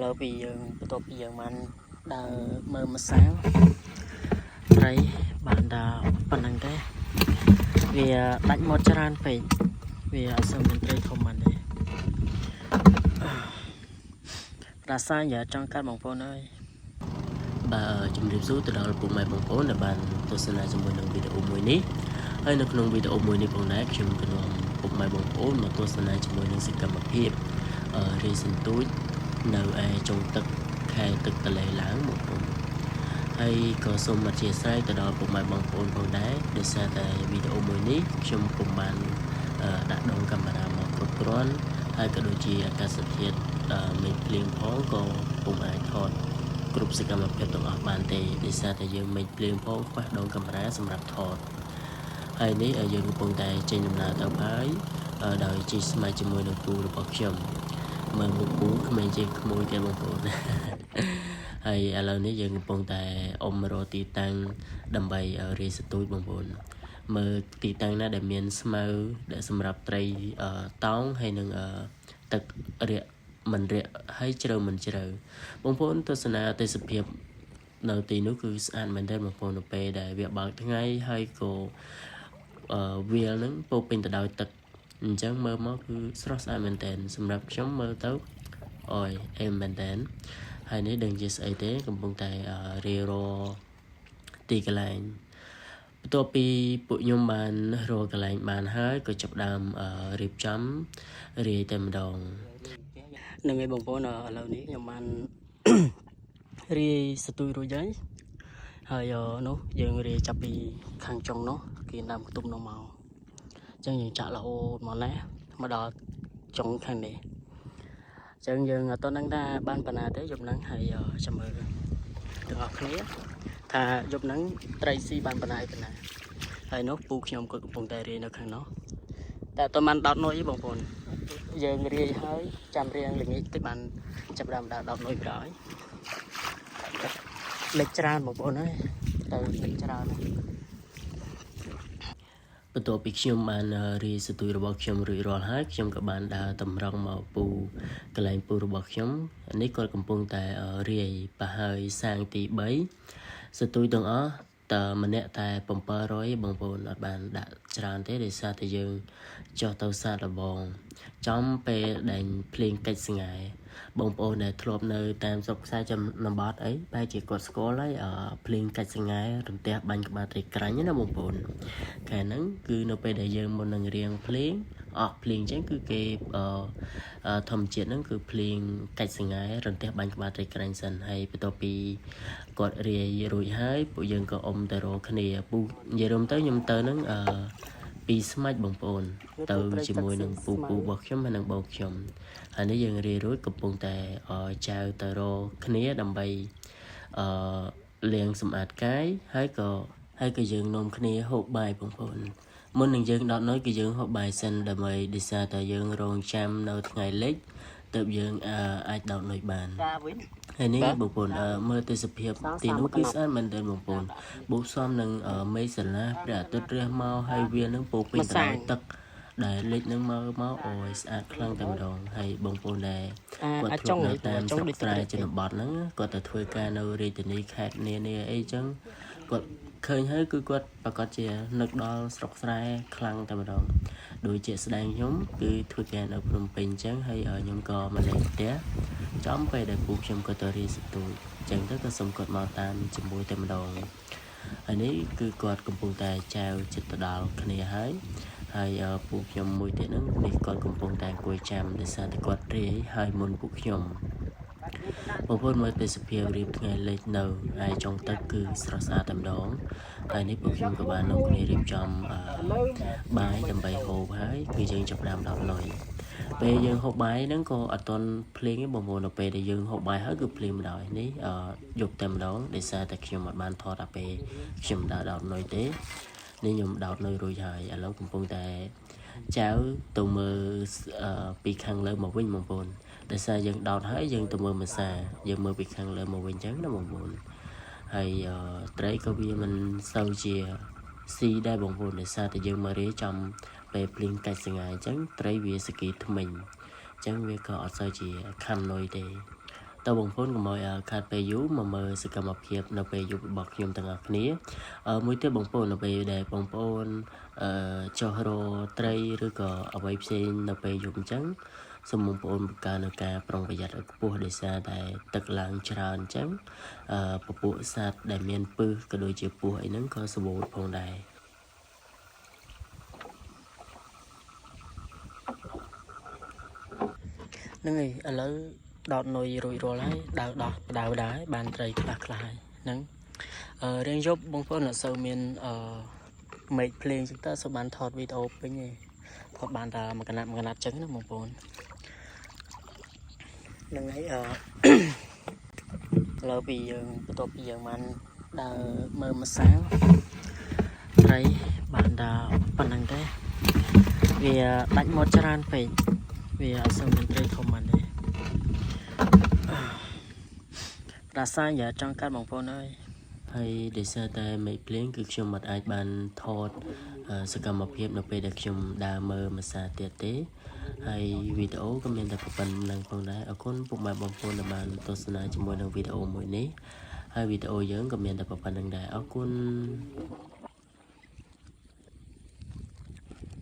លើពីយើងបន្ទាប់ពីយើងបានដើរមើលម្សៅត្រីបានដើរប៉ុណ្ណឹងទេវាដាច់មាត់ច្រើនពេកវាអត់សូវមានត្រីធំបានទេប្រាសាយចង់កាត់បងប្អូនអើយបាទជំរាបសួរទៅដល់ពុកម៉ែបងប្អូនដែលបានទស្សនាជាមួយនឹងវីដេអូមួយនេះហើយនៅក្នុងវីដេអូមួយនេះផងដែរខ្ញុំក៏នាំពុកម៉ែបងប្អូនមកទស្សនាជាមួយនឹងសកម្មភាពរីសន្ទូចនៅឯចុងទឹកខែទឹកទន្លេឡើងបងប្អូនហើយក៏សូមអធិស្ឋានទៅដល់ពុកម៉ែបងប្អូនផងដែរដោយសារតែវីដេអូមួយនេះខ្ញុំពុំបានដាក់ដងកាមេរ៉ាមកគ្រប់គ្រាន់ហើយក៏ដូចជាអាកាសធាតុមេឃភ្លៀងផងក៏ពុំអាចថតគ្រប់សកម្មភាពទាំងអស់បានទេដោយសារតែយើងមេឃភ្លៀងផងខ្វះដងកាមេរ៉ាសម្រាប់ថតហើយនេះយើងកំពុងតែចេញដំណើរទៅហើយដោយជិះស្មៅជាមួយនឹងពូរបស់ខ្ញុំមើលមុខពូក្មេងជាងក្មួយទៀតបងប្អូនហើយឥឡូវនេះយើងកំពុងតែអមរកទីតាំងដើម្បីរាយសទូចបងប្អូនមើលទីតាំងណាដែលមានស្មៅដែលសម្រាប់ត្រីតោងហើយនឹងទឹករាក់មិនរាក់ហើយជ្រៅមិនជ្រៅបងប្អូនទស្សនាទេសភាពនៅទីនោះគឺស្អាតមែនទែនបងប្អូននៅពេលដែលវាបើកថ្ងៃហើយក៏វាលនឹងពោពេញទៅដោយទឹកអញ្ចឹងមើលមកគឺស្រស់ស្អាតមែនទែនសម្រាប់ខ្ញុំមើលទៅអយអេមមែនទែនហើយនេះដឹងជាស្អីទេកំពុងតែរៀបរទីកន្លែងបន្ទាប់ពីពួកខ្ញុំបានរកកន្លែងបានហើយក៏ចាប់ដើមរៀបចំរាយតែម្ដងនឹងឯងបងប្អូនឥឡូវនេះខ្ញុំបានរាយសទួយរួចហើយនោះយើងរាយចាប់ពីខាងចុងនោះគេដើមខ្ទប់នោះមកអញ្ចឹងយើងចាក់រហូតមកណាមកដល់ចុងខាងនេះអញ្ចឹងយើងអត់ដឹងថាបានប៉ុណ្ណាទេយប់ហ្នឹងហើយចាំមើលទាំងអស់គ្នាថាយប់ហ្នឹងត្រីស៊ីបានប៉ុណ្ណាហើយនោះពូខ្ញុំក៏កំពុងតែរាយនៅខាងនោះតែអត់បានដោតនុយទេបងប្អូនយើងរាយហើយចាំរៀងល្ងាចទៅបានចាប់ដើមដោតនុយក្រោយលេខច្រើនបងប្អូនអើយទៅលេខច្រើនបន្ទាប់ពីខ្ញុំបានរាយសទួយរបស់ខ្ញុំរួចរាល់ហើយខ្ញុំក៏បានដើរតម្រង់មកពូកន្លែងពូរបស់ខ្ញុំនេះគាត់កំពុងតែរាយប្រហើយសាងទី3សទួយទាំងអស់តើម្នាក់តែ700បងប្អូនអត់បានដាក់ច្រើនទេដោយសារតែយើងចុះទៅសាកល្បងចំពេលដែលភ្លេងកិច្ចស្ងាយបងប្អូនដែលធ្លាប់នៅតាមស្រុកខ្សែចំបត់អីបែរជាគាត់ស្គាល់ហើយភ្លេងកាច់ស្ងាយរន្ទះបាញ់ក្បាលត្រីក្រាញ់ណាបងប្អូនខែហ្នឹងគឺនៅពេលដែលយើងមុននឹងរៀងភ្លេងអស់ភ្លេងចឹងគឺគេធម្មជាតិហ្នឹងគឺភ្លេងកាច់ស្ងាយរន្ទះបាញ់ក្បាលត្រីក្រាញ់សិនហើយបន្ទាប់ពីគាត់រាយរួចហើយពួកយើងក៏អុំទៅរកគ្នាពូនិយាយរួមទៅខ្ញុំទៅហ្នឹងពីស្មាច់បងប្អូនទៅជាមួយនឹងពូរបស់ខ្ញុំហើយនឹងបងខ្ញុំហើយនេះយើងរៀបរួចកំពុងតែចៅទៅរកគ្នាដើម្បីលាងសម្អាតកាយហើយក៏យើងនាំគ្នាហូបបាយបងប្អូនមុននឹងយើងដកនុយគឺយើងហូបបាយសិនដើម្បីដោយសារតែយើងរងចាំនៅថ្ងៃលិចទើបយើងអាចដកនុយបានហើយនេះបងប្អូនមើលទេសភាពទីនោះគឺស្អាតមែនទែនបងប្អូនបូកសំនឹងមេឃស្រឡះព្រះអាទិត្យរះមកហើយវានឹងពោពេញទៅដោយទឹកដែលលិចនឹងមកអូយស្អាតខ្លាំងតែម្ដងហើយបងប្អូនដែលគាត់ធ្លាប់នៅតាមស្រុកស្រែជនបទហ្នឹងគាត់ទៅធ្វើការនៅរាជធានីខេត្តនានាអីចឹងគាត់ឃើញហើយគឺគាត់ប្រកាសជានឹកដល់ស្រុកស្រែខ្លាំងតែម្ដងដូចជាស្ដែងខ្ញុំគឺធ្វើការនៅភ្នំពេញចឹងហើយខ្ញុំក៏មកលេងផ្ទះចំពេលដែលពូខ្ញុំក៏ទៅរៀនសទូចចឹងទៅក៏សុំគាត់មកតាមជាមួយតែម្ដងហើយនេះគឺគាត់កំពុងតែចែវចិត្តទៅដល់គ្នាហើយពូខ្ញុំមួយទៀតហ្នឹងនេះគាត់កំពុងតែអង្គុយចាំដោយសារតែគាត់រាយហើយមុនពូខ្ញុំបងប្អូនមើលទេសភាពរៀបថ្ងៃលិចនៅឯចុងទឹកគឺស្រស់ស្អាតតែម្ដងហើយនេះពួកខ្ញុំក៏បាននាំគ្នារៀបចំបាយដើម្បីហូបហើយគឺយើងចាប់ផ្ដើមដល់លុយពេលយើងហូបបាយហ្នឹងក៏អត់ទាន់ភ្លេងទេបងប្អូននៅពេលដែលយើងហូបបាយហើយគឺភ្លេងម្ដងនេះយកតែម្ដងដោយសារតែខ្ញុំអត់បានថតដល់ពេលខ្ញុំដើរដោតនុយទេនេះខ្ញុំដោតនុយរួចហើយឥឡូវកំពុងតែចៅទៅមើលពីខាងលើមកវិញបងប្អូនដោយសារយើងដោតហើយយើងទៅមើលម្សាយើងមើលពីខាងលើមកវិញចឹងណាបងប្អូនហើយត្រីក៏វាមិនសូវជាស៊ីដែរបងប្អូនដោយសារតែយើងមករាយចំពេលភ្លៀងកាច់ស្ងាយអញ្ចឹងត្រីវាសគីថ្មិញអញ្ចឹងវាក៏អត់សូវជាខាំនុយទេ តើបងប្អូនកុំឲ្យខាតពេលយូរមកមើលសកម្មភាពនៅពេលយប់របស់ខ្ញុំទាំងអស់គ្នាមួយទៀតបងប្អូននៅពេលដែលបងប្អូនចុះរកត្រីឬក៏អ្វីផ្សេងនៅពេលយប់អញ្ចឹងសូមបងប្អូនបង្កើនការប្រុងប្រយ័ត្នឲ្យខ្ពស់ដោយសារតែទឹកឡើងច្រើនអញ្ចឹងពពួកសត្វដែលមានពឹសក៏ដូចជាពស់អីហ្នឹងក៏សវោតផងដែរហ្នឹងហើយឥឡូវដោតនុយរួចរាល់ហើយដើរដោះផ្ដៅដែរបានត្រីខ្លះហើយហ្នឹងរៀងយប់បងប្អូនអត់សូវមានមេឃភ្លេងចឹងតើសូមបានថតវីដេអូពេញឯងថតបានតែមួយកណាត់ចឹងណាបងប្អូនហ្នឹងហើយឥឡូវពីយើងបន្ទាប់ពីយើងបានដើរមើលម្សៅត្រីបានដល់ប៉ុណ្ណឹងទេវាដាច់មាត់ច្រើនពេកវាអត់សូវមានត្រីធំបានទេរាសាយ៉ាចង់កាត់បងប្អូនអើយហើយដោយសារតែមេឃភ្លៀងគឺខ្ញុំមិនអាចបានថតសកម្មភាពនៅពេលដែលខ្ញុំដើរមើលម្សាទៀតទេហើយវីដេអូក៏មានតែប៉ុណ្្នឹងផងដែរអរគុណពុកម៉ែបងប្អូនដែលបានទស្សនាជាមួយនឹងវីដេអូមួយនេះហើយវីដេអូយើងក៏មានតែប៉ុណ្្នឹងដែរអរគុណ